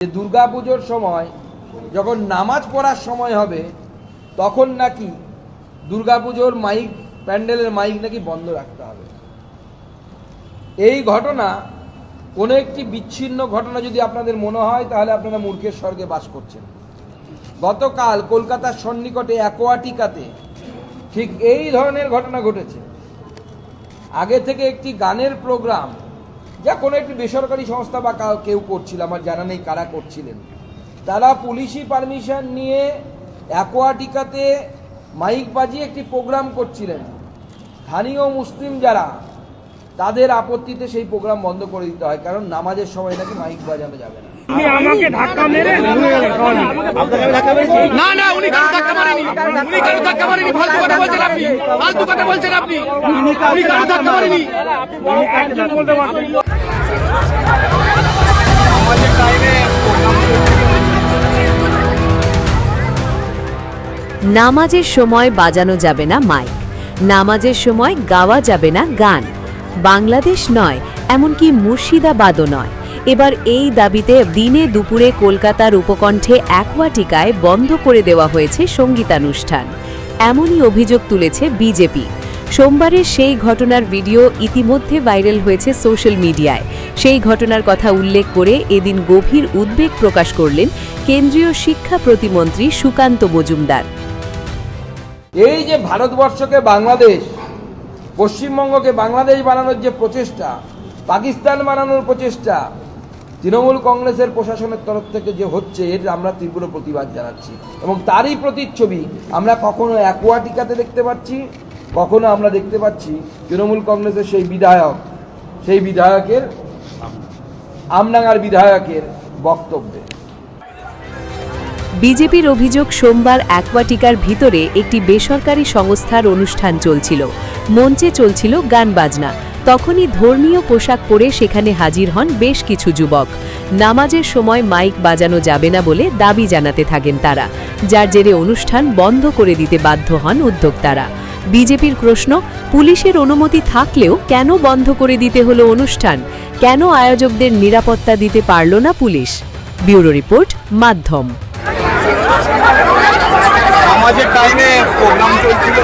দুর্গাপুজোর সময় যখন নামাজ পড়ার সময় হবে তখন নাকি দুর্গাপুজোর মাইক প্যান্ডেলের মাইক নাকি বন্ধ রাখতে হবে। এই ঘটনা কোনো একটি বিচ্ছিন্ন ঘটনা যদি আপনাদের মনে হয় তাহলে আপনারা মূর্খের স্বর্গে বাস করছেন। গতকাল কলকাতার সন্নিকটে অ্যাকোয়াটিকাতে ঠিক এই ধরনের ঘটনা ঘটেছে। আগে থেকে একটি গানের প্রোগ্রাম যা কোনো একটি বেসরকারি সংস্থা বা কেউ করছিল, আমার জানা নেই কারা করছিলেন, তারা পুলিশি পারমিশন নিয়ে অ্যাকোয়াটিকাতে মাইক বাজিয়ে একটি প্রোগ্রাম করছিলেন। স্থানীয় মুসলিম যারা, তাদের আপত্তিতে সেই প্রোগ্রাম বন্ধ করে দিতে হয়, কারণ নামাজের সময় নাকি মাইক বাজানো যাবে না। আমাকে ধাক্কা মেরে না না, উনি কারো ধাক্কা মারেনি, উনি কারো ধাক্কা মারেনি, ফালতু কথা বলছেন আপনি, ফালতু কথা বলছেন আপনি, উনি কারো ধাক্কা মারেনি। নামাজের সময় বাজানো যাবে না মাইক, নামাজের সময় গাওয়া যাবে না গান। বাংলাদেশ নয়, এমনকি মুর্শিদাবাদও নয়। এবার এই দাবিতে দিনে দুপুরে কলকাতার উপকণ্ঠে অ্যাকোয়াটিকায় বন্ধ করে দেওয়া হয়েছে সঙ্গীতানুষ্ঠান। এমনই অভিযোগ তুলেছে বিজেপি। সোমবারের সেই ঘটনার ভিডিও ইতিমধ্যে ভাইরাল হয়েছে সোশ্যাল মিডিয়ায়। সেই ঘটনার কথা উল্লেখ করে এদিন গভীর উদ্বেগ প্রকাশ করলেন কেন্দ্রীয় শিক্ষা প্রতিমন্ত্রী সুকান্ত মজুমদার। এই যে ভারতবর্ষকে বাংলাদেশ, পশ্চিমবঙ্গকে বাংলাদেশ বানানোর যে প্রচেষ্টা, পাকিস্তান বানানোর প্রচেষ্টা তৃণমূল কংগ্রেসের প্রশাসনের তরফ থেকে যে হচ্ছে, এর আমরা তীব্র প্রতিবাদ জানাচ্ছি। এবং তারই প্রতিচ্ছবি আমরা কখনো অ্যাকোয়াটিকাতে দেখতে পাচ্ছি, কখনো আমরা দেখতে পাচ্ছি তৃণমূল কংগ্রেসের সেই বিধায়কের আমডাঙ্গার বিধায়কের বক্তব্যে। বিজেপির অভিযোগ, সোমবার অ্যাকোয়াটিকার ভিতরে একটি বেসরকারি সংস্থার অনুষ্ঠান চলছিল। মঞ্চে চলছিল গান বাজনা। তখনই ধর্মীয় পোশাক পরে সেখানে হাজির হন বেশ কিছু যুবক। নামাজের সময় মাইক বাজানো যাবে না বলে দাবি জানাতে থাকেন তারা, যার জেরে অনুষ্ঠান বন্ধ করে দিতে বাধ্য হন উদ্যোক্তারা। বিজেপির প্রশ্ন, পুলিশের অনুমতি থাকলেও কেন বন্ধ করে দিতে হলো অনুষ্ঠান? কেন আয়োজকদের নিরাপত্তা দিতে পারল না পুলিশ? ব্যুরো রিপোর্ট, মাধ্যম। নামাজের টাইমে প্রোগ্রাম চলছিল।